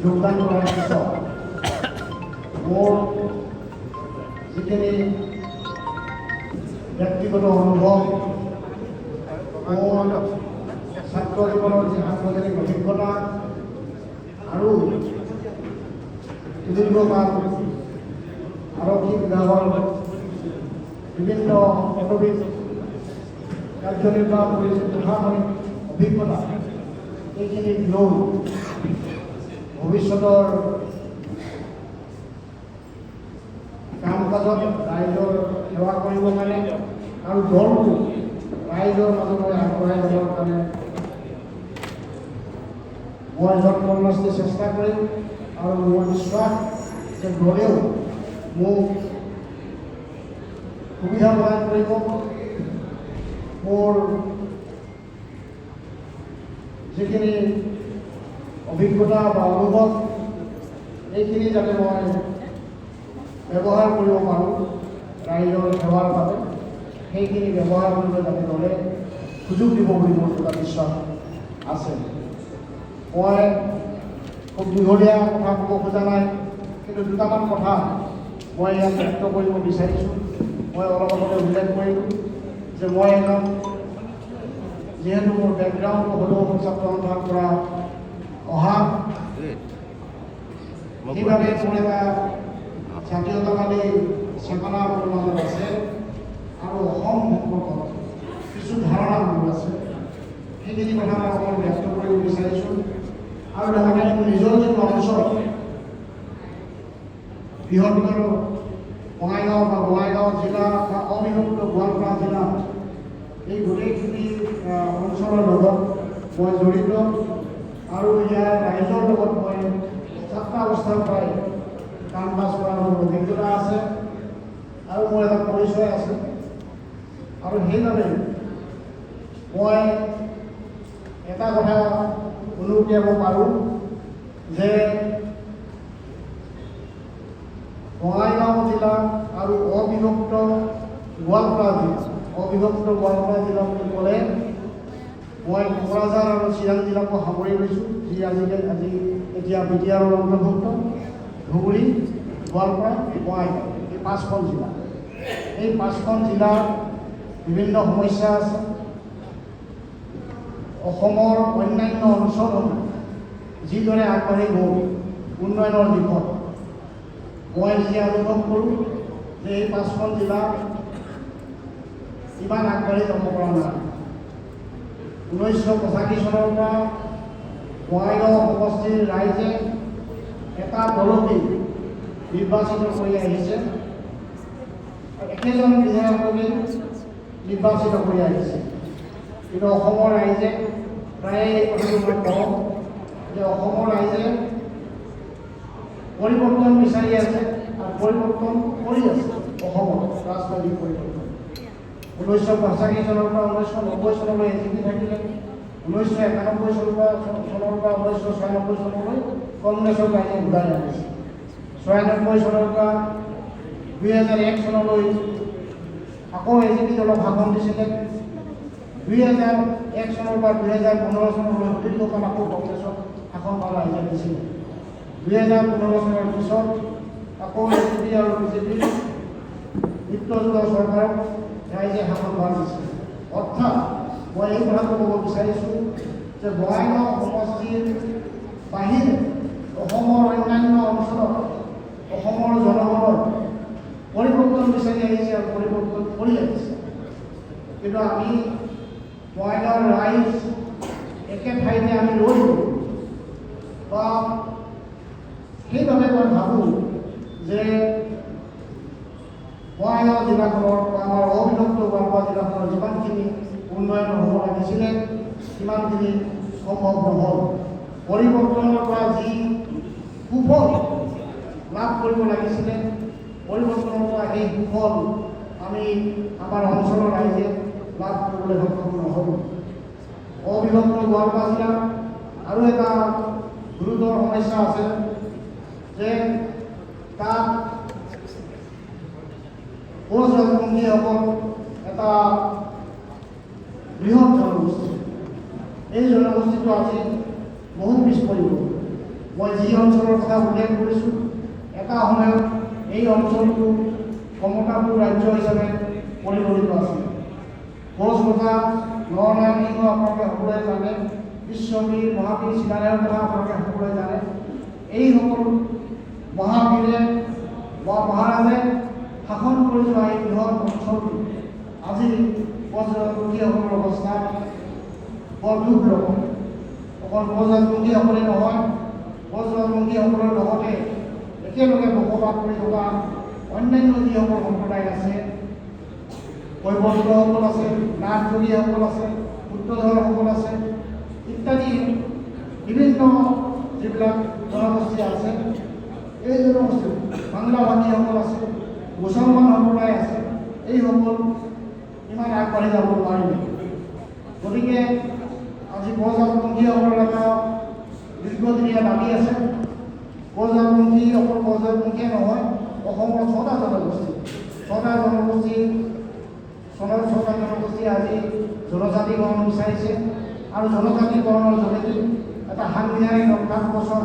যোগদান কৰাৰ পিছত মোৰ যিখিনি ব্যক্তিগত অনুভৱ, মোৰ ছাত্ৰ জীৱনৰ যি সাংগঠনিক অভিজ্ঞতা আৰু দীৰ্ঘকাল আৰক্ষী বিভাগৰ বিভিন্ন পদবীত কাৰ্যনিৰ্বাহ কৰিছে, প্ৰশাসনিক অভিজ্ঞতা এইখিনিক লৈ ভৱিষ্যতৰ কাম কাজত ৰাইজৰ সেৱা কৰিবৰ কাৰণে আৰু দলটো ৰাইজৰ মাজলৈ আগবঢ়াই যাবৰ কাৰণে মই যৎপৰোনাস্তি চেষ্টা কৰিম আৰু মোৰ বিশ্বাস যে দলেও মোক সুবিধা প্ৰদান কৰিব। মোৰ যিখিনি অভিজ্ঞতা বা অনুভৱ এইখিনি যাতে মই ব্যৱহাৰ কৰিব পাৰোঁ ৰাইজৰ সেৱাৰ বাবে, সেইখিনি ব্যৱহাৰ কৰিবলৈ যাতে দলে সুযোগ দিব বুলি মোৰ এটা বিশ্বাস আছে। মই খুব দীঘলীয়া কথা ক'ব খোজা নাই, কিন্তু দুটামান কথা মই ইয়াত ব্যক্ত কৰিব বিচাৰিছোঁ। মই অলপ আগতে উল্লেখ কৰিলোঁ যে মই এজন, যিহেতু মোৰ বেকগ্ৰাউণ্ড হ'লেও ছাত্ৰ সন্থাৰ পৰা অহা, সেইবাবে মোৰ এটা জাতীয়তাবাদী চেতনা মোৰ মাজত আছে আৰু অসম সম্পৰ্কত কিছু ধাৰণা মোৰ আছে। সেইখিনি কথা মই অকণ ব্যক্ত কৰিব বিচাৰিছোঁ। আৰু লগতে মোৰ নিজৰ যিটো অঞ্চল বৃহত্তৰ বঙাইগাঁও বা বঙাইগাঁও জিলা বা অবিভক্ত গোৱালপাৰা জিলা, এই গোটেইখিনি অঞ্চলৰ লগত মই জড়িত আৰু ইয়াৰ ৰাইজৰ লগত মই ছাত্ৰাৱস্থাৰ পৰাই কাম কাজ কৰাৰ মোৰ অভিজ্ঞতা আছে আৰু মোৰ এটা পৰিচয় আছে। আৰু সেইবাবে মই এটা কথা অনুকিয়াব পাৰোঁ যে বঙাইগাঁও জিলা আৰু অবিভক্ত গোৱালপাৰা জিলা বুলি ক'লে মই কোকৰাঝাৰ আৰু চিৰাং জিলাকো সামৰি লৈছোঁ, যি এতিয়া বিটিআৰৰ অন্তৰ্ভুক্ত ধুবুৰী, গোৱালপাৰা, বঙাইগাঁও, এই 5খন জিলা। এই 5খন জিলাৰ বিভিন্ন সমস্যা আছে। অসমৰ অন্যান্য অঞ্চলত যিদৰে আগবাঢ়ি গ'ল উন্নয়নৰ দিশত, মই নিজে অনুভৱ কৰোঁ যে এই 5খন জিলা ইমান আগবাঢ়ি যাব পৰা নাই। 1985 চনৰ পৰা বঙাইগাঁও সমষ্টিৰ ৰাইজে এটা দলতেই নিৰ্বাচিত কৰি আহিছে, একেজন বিধায়ককে নিৰ্বাচিত কৰি আহিছে। কিন্তু অসমৰ ৰাইজে প্ৰায় এই কথাটো মই কওঁ যে অসমৰ ৰাইজে পৰিৱৰ্তন বিচাৰি আছে আৰু পৰিৱৰ্তন কৰি আছে। অসমত ৰাজনৈতিক পৰিৱৰ্তন 1985 চনৰ পৰা 1990 চনলৈ এজিপি থাকিলে, 1991 চনৰ পৰা 1996 চনলৈ কংগ্ৰেছৰ ৰাইজে ঘূৰাই আনিছে। 96 চনৰ পৰা 2001 চনলৈ আকৌ এজিপি দলক শাসন দিছিলে। 2001 চনৰ পৰা 2015 চনলৈ দীৰ্ঘকাল আকৌ কংগ্ৰেছক শাসনভাৰ ৰাইজে দিছিলে। 2015 চনৰ পিছত আকৌ এজিপি আৰু বিজেপি মিত্ৰজোঁটৰ চৰকাৰক ৰাইজে শাসনভাৰ দিছে। অৰ্থাৎ মই এই কথাটো ক'ব বিচাৰিছোঁ যে বঙাইগাঁও সমষ্টিৰ বাহিৰে অসমৰ অন্যান্য অঞ্চলত অসমৰ জনগণৰ পৰিৱৰ্তন বিচাৰি আহিছে আৰু পৰিৱৰ্তন কৰি আহিছে। কিন্তু আমি বঙাইগাঁৱৰ ৰাইজ একে ঠাইতে আমি ৰৈ বা সেইবাবে মই ভাবোঁ যে বঙাইগাঁও জিলাখনৰ বা আমাৰ অবিভক্ত গোৱালপাৰা জিলাখনৰ যিমানখিনি উন্নয়ন হ'ব লাগিছিলে সিমানখিনি সম্ভৱ নহ'ল। পৰিৱৰ্তনৰ পৰা যি সুফল লাভ কৰিব লাগিছিলে, পৰিৱৰ্তনৰ পৰা সেই সুফল আমি আমাৰ অঞ্চলৰ ৰাইজে লাভ কৰিবলৈ সক্ষম নহ'ব। অবিভক্ত গোৱালপাৰা জিলাৰ আৰু এটা গুৰুতৰ সমস্যা আছে যে তাত কোচ ৰাজবংশীসকল এটা বৃহৎ জনগোষ্ঠী। এই জনগোষ্ঠীটো আজি বহুত পিছ পৰি গ'ল। মই যি অঞ্চলৰ কথা উল্লেখ কৰিছোঁ, এটা সময়ত এই অঞ্চলটো কমতাপুৰ ৰাজ্য হিচাপে পৰিগণিত আছিল। কোচ ৰজা নৰনাৰায়ণ সিংহ আপোনালোকে সকলোৱে জানে, বিশ্ববীৰ মহাবীৰ চিলাৰায়ৰ কথা আপোনালোকে সকলোৱে জানে। এইসকল মহাবীৰে বা মহাৰাজে শাসন কৰি যোৱা এই বৃহৎ অঞ্চলটো আজি বজ্ৰপন্থীসকলৰ অৱস্থা বৰ দুৰ্লভ। অকল বজ্ৰপন্থীসকলে নহয়, বজ্ৰপন্থীসকলৰ লগতে একেলগে বসবাস কৰি থকা অন্যান্য যিসকল সম্প্ৰদায় আছে, কৈৱৰ্তসকল আছে, নাথযোগীসকল আছে, সূত্ৰধৰসকল আছে ইত্যাদি বিভিন্ন যিবিলাক জনগোষ্ঠী আছে, এই জনগোষ্ঠী বাংলাভাষীসকল আছে, মুছলমান সম্প্ৰদায় আছে, এইসকল ইমান আগবাঢ়ি যাব নোৱাৰিলে। গতিকে আজি বজ্ৰপন্থীসকলৰ এটা দীৰ্ঘদিনীয়া দাবী আছে। বজ্ৰপন্থী অকল বজ্ৰপন্থীয়ে নহয়, অসমৰ ছটা জনগোষ্ঠী আজি জনজাতিকৰণ বিচাৰিছে আৰু জনজাতিকৰণৰ যোগেদি এটা সাংবিধানিক ৰক্ষাকৱচৰ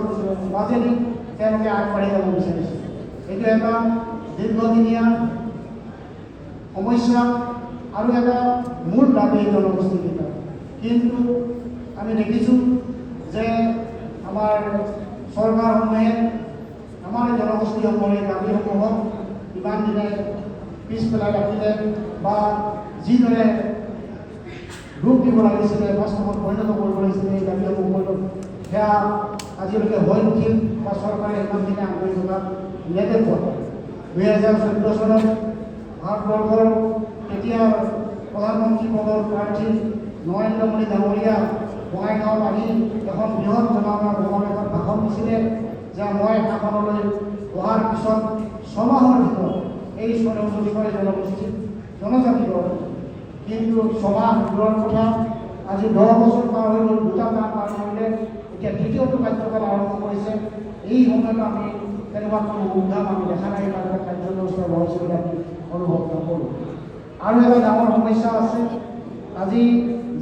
মাজেদি তেওঁলোকে আগবাঢ়ি যাব বিচাৰিছে। এইটো এটা দীৰ্ঘদিনীয়া সমস্যা আৰু এটা মূল দাবী জনগোষ্ঠীকেইটা। কিন্তু আমি দেখিছোঁ যে আমাৰ চৰকাৰসমূহে আমাৰ এই জনগোষ্ঠীসমূহৰ এই দাবীসমূহক ইমান দিনে পিছ পেলাই ৰাখিলে বা যিদৰে ৰূপ দিব লাগিছিলে, বাস্তৱত পৰিণত কৰিব লাগিছিলে এই দাবীসমূহ সেয়া আজিলৈকে হৈ নুঠিল বা চৰকাৰে ইমান দিনে আগবাঢ়ি থকা নেদেখুৱা। 2014 চনত ভাৰতবৰ্ষৰ তেতিয়া প্ৰধানমন্ত্ৰী পদৰ প্ৰাৰ্থী নৰেন্দ্ৰ মোদী ডাঙৰীয়া বঙাইগাঁৱত আহি এখন বৃহৎ জনসমাৱেশত ভাষণ দিছিলে যে মই শাসনলৈ অহাৰ পিছত 6 মাহৰ ভিতৰত এই 6 জনগোষ্ঠী জনজাতিকৰণ। কিন্তু 6 মাহ দূৰৰ কথা, আজি 10 বছৰ পাৰ হৈ গ'ল, 2টা মাহ পাৰ কৰিলে, এতিয়া দ্বিতীয়টো কাৰ্যকাল আৰম্ভ কৰিছে। এই সময়ত আমি তেনেকুৱা কোনো উদ্ধাম আমি দেখা নাই বা কাৰ্যব্যৱস্থা লৈছে বুলি আমি অনুভৱ নকৰোঁ। আৰু এটা ডাঙৰ সমস্যা আছে। আজি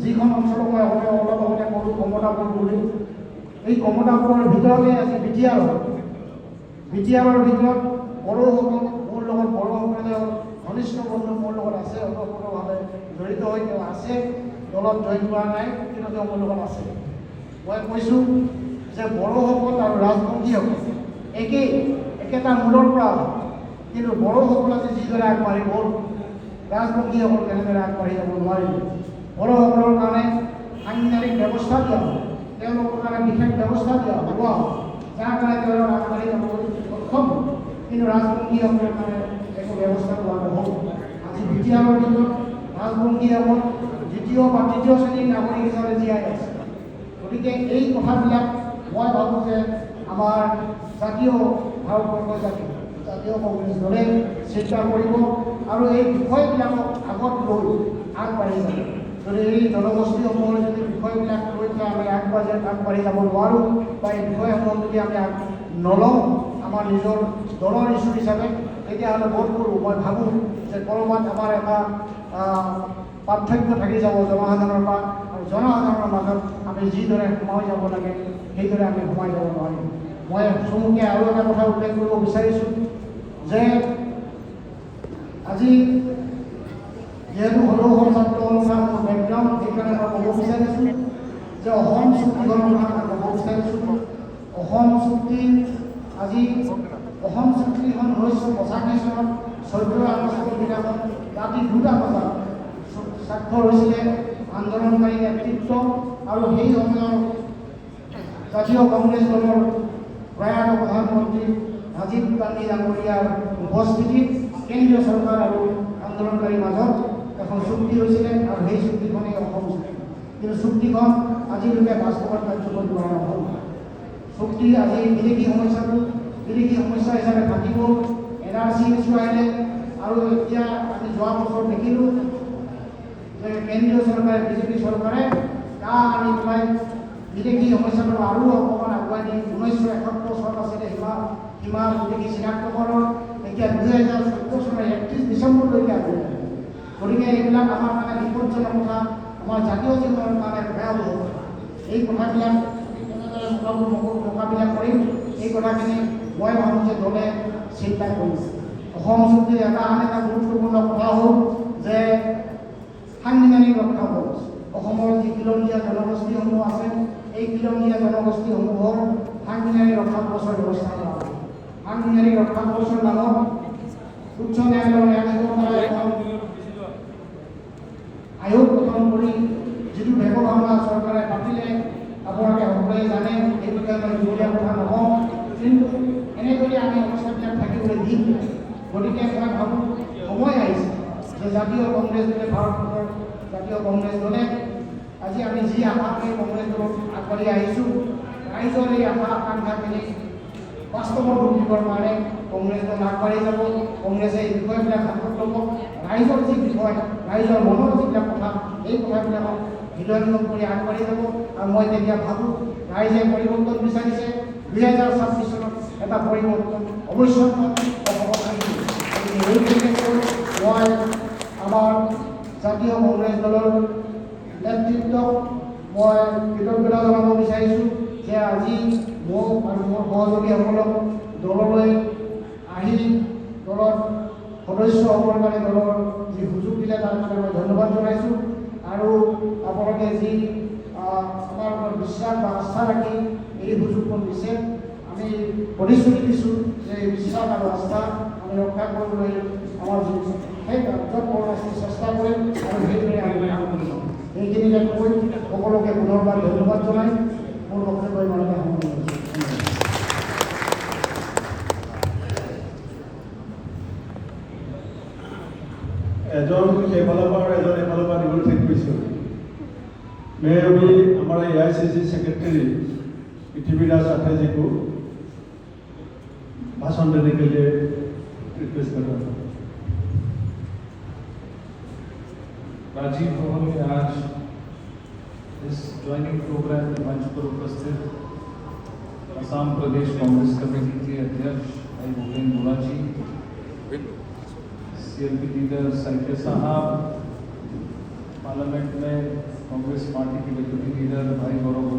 যিখন অঞ্চলক মই অলপ আগতে ক'লোঁ কমতাপুৰ বুলি, এই কমতাপুৰৰ ভিতৰতে আজি বিটিআৰৰ ভিতৰত বড়োসকল মোৰ লগত বড়োসকলে ঘনিষ্ঠ বন্ধু মোৰ লগত আছে, ওতঃপ্ৰোতভাৱে জড়িত হৈ তেওঁ আছে, দলত জইন কৰা নাই, কিন্তু তেওঁ মোৰ লগত আছে। মই কৈছোঁ যে বড়োসকল আৰু ৰাজবংশীসকল একেটা মূলৰ পৰা, কিন্তু বড়োসকল আজি যিদৰে আগবাঢ়ি গ'ল, ৰাজবংশীসকল কেনেদৰে আগবাঢ়ি যাব নোৱাৰিলে। বড়োসকলৰ কাৰণে সাংবিধানিক ব্যৱস্থা দিয়া হ'ল, তেওঁলোকৰ কাৰণে বিশেষ ব্যৱস্থা দিয়া লোৱা হ'ল, যাৰ কাৰণে তেওঁলোক আগবাঢ়ি যাবলৈ সক্ষম হ'ল। কিন্তু ৰাজবংশীসকলৰ কাৰণে একো ব্যৱস্থা লোৱা নহ'ল। আজি বিটিআৰৰ ভিতৰত ৰাজবংশীসকল দ্বিতীয় বা তৃতীয় শ্ৰেণীৰ নাগৰিক হিচাপে জীয়াই আছে। গতিকে এই কথাবিলাক মই ভাবোঁ যে আমাৰ ভাৰতবৰ্ষৰ জাতীয় কংগ্ৰেছ দলে চিন্তা কৰিব আৰু এই বিষয়বিলাকক আগত লৈ আগবাঢ়ি যাব। যদি এই জনগোষ্ঠীসমূহৰ যদি বিষয়বিলাক লৈ আমি আগবাঢ়ি যাব নোৱাৰোঁ বা এই বিষয়সমূহ যদি আমি নলওঁ আমাৰ নিজৰ দলৰ ইছ্যু হিচাপে, তেতিয়াহ'লে বোধ কৰোঁ, মই ভাবোঁ যে ক'ৰবাত আমাৰ এটা পাৰ্থক্য থাকি যাব জনসাধাৰণৰ পৰা, আৰু জনসাধাৰণৰ মাজত আমি যিদৰে সোমাই যাব লাগে সেইদৰে আমি সোমাই যাব নোৱাৰিম। মই চমুকৈ আৰু এটা কথা উল্লেখ কৰিব বিচাৰিছোঁ যে আজি যিহেতু সদৌ ছাত্ৰ অনুষ্ঠান মোৰ বেকগ্ৰাউণ্ড, সেইকাৰণে মই ক'ব বিচাৰিছোঁ যে অসম চুক্তিখনৰ কথা মই ক'ব বিচাৰিছোঁ। অসম চুক্তি আজি অসম চুক্তিখন 1985 চনত 14 আগষ্টৰ দিনাখন ৰাতি 2টা বজাত স্বাক্ষৰ হৈছিলে আন্দোলনকাৰী নেতৃত্ব আৰু সেই সময়ৰ জাতীয় কংগ্ৰেছ দলৰ প্ৰয়াত প্ৰধানমন্ত্ৰী ৰাজীৱ গান্ধী ডাঙৰীয়াৰ উপস্থিতিত কেন্দ্ৰীয় চৰকাৰ আৰু আন্দোলনকাৰীৰ মাজত এখন চুক্তি হৈছিলে আৰু সেই চুক্তিখনেই অসম চুক্তি। কিন্তু চুক্তিখন আজিলৈকে বাস্তৱত কাৰ্যকৰী কৰা নহ'ল। চুক্তি আজি বিদেশী সমস্যা হিচাপে থাকিব। NRC ইছ্যু আহিলে আৰু এতিয়া আমি যোৱা বছৰ দেখিলোঁ যে কেন্দ্ৰীয় চৰকাৰে বিজেপি চৰকাৰে তাক আনি পেলাই বিদেশী সমস্যাটো আৰু অকণমান আগুৱাই দি 1971 চনত আছিলে সীমা বিদেশী চিনাক্তকৰণ, এতিয়া 2014 চনৰ 31 ডিচেম্বৰলৈকে আগুৱাই। গতিকে এইবিলাক আমাৰ কাৰণে বিপদজনক কথা, আমাৰ জাতীয় জীৱনৰ কাৰণে ভয়াৱহ কথা। এই কথাবিলাক কেনেদৰে মোকাবিলা মোকাবিলা কৰিম এই কথাখিনি মই ভাবোঁ যে দলে চিন্তা কৰিব। অসম চুক্তিৰ আন এটা গুৰুত্বপূৰ্ণ কথা হ'ল যে সাংবিধানিক ৰক্ষা কৱচ। অসমৰ যি খিলঞ্জীয়া জনগোষ্ঠীসমূহ আছে এই খিলঞ্জীয়া জনগোষ্ঠীসমূহৰ সাংবিধানিক ৰক্ষা কৱচৰ ব্যৱস্থা কৰা হ'ব। সাংবিধানিক ৰক্ষা কৱচৰ নামত উচ্চ ন্যায়ালয়ৰ ন্যায়াধীশৰ দ্বাৰা এখন আয়োগ গঠন কৰি যিটো ব্যৱধাৰণা চৰকাৰে পাতিলে আপোনালোকে সকলোৱে জানে, এই বিষয়ে মই দীঘলীয়া কথা নকওঁ, কিন্তু এনেদৰে আমি অৱস্থাবিলাক থাকিবলৈ দিম। গতিকে মই ভাবোঁ সময় আহিছে যে জাতীয় কংগ্ৰেছ দলে, ভাৰতবৰ্ষৰ জাতীয় কংগ্ৰেছ দলে আজি আমি যি আশাকে কংগ্ৰেছ দলত আগবাঢ়ি আহিছোঁ, ৰাইজৰ এই আশা আকাংক্ষাখিনি বাস্তৱত ৰূপ দিবৰ কাৰণে কংগ্ৰেছ দল আগবাঢ়ি যাব। কংগ্ৰেছে এই বিষয়বিলাক হাতত ল'ব। ৰাইজৰ যি বিষয়, ৰাইজৰ মনৰ যিবিলাক কথা, এই কথাবিলাকক হৃদয়ংগম কৰি আগবাঢ়ি যাব। আৰু মই তেতিয়া ভাবোঁ ৰাইজে পৰিৱৰ্তন বিচাৰিছে। 2026 চনত এটা পৰিৱৰ্তন অৱশ্যে হ'ব লাগিব। গতিকে এই ক্ষেত্ৰত মই আমাৰ জাতীয় কংগ্ৰেছ দলৰ নেতৃত্বক মই কৃতজ্ঞতা জনাব বিচাৰিছোঁ যে আজি মোক আৰু মোৰ সহযোগীসকলক দললৈ আহি দলত সদস্য হ'বৰ কাৰণে দলৰ যি সুযোগ দিলে তাৰ কাৰণে মই ধন্যবাদ জনাইছোঁ। আৰু আপোনালোকে যি আমাৰ ওপৰত বিশ্বাস বা আস্থা ৰাখি এই সুযোগখন দিছে, আমি প্ৰতিশ্ৰুতি দিছোঁ যে এই বিশ্বাস আৰু আস্থা আমি ৰক্ষা কৰিবলৈ আমাৰ সেই কাৰ্যত চেষ্টা কৰিম আৰু সেইদৰে আমি কাম কৰিম। এইখিনিকে কৈ সকলোকে পুনৰবাৰ ধন্যবাদ জনাই মোৰ বক্তব্য ইমানতে সামৰণি মাৰিছোঁ। एजन एफालर एजन एफालर निगोटिएट कर मैं अभी हमारे AICC सेक्रेटरी पृथ्वीराज आचार्य को भाषण देने के लिए रिक्वेस्ट कर रहा हूँ। राजीव भवन में आज इस ज्वाइनिंग प्रोग्राम में मंच पर उपस्थित असम प्रदेश कांग्रेस कमेटी के अध्यक्ष भाई भूपेंद्र बोरा जी, CLP लीडर संख्या साहब, पार्लियामेंट में कांग्रेस पार्टी के डिप्टी लीडर भाई गौरव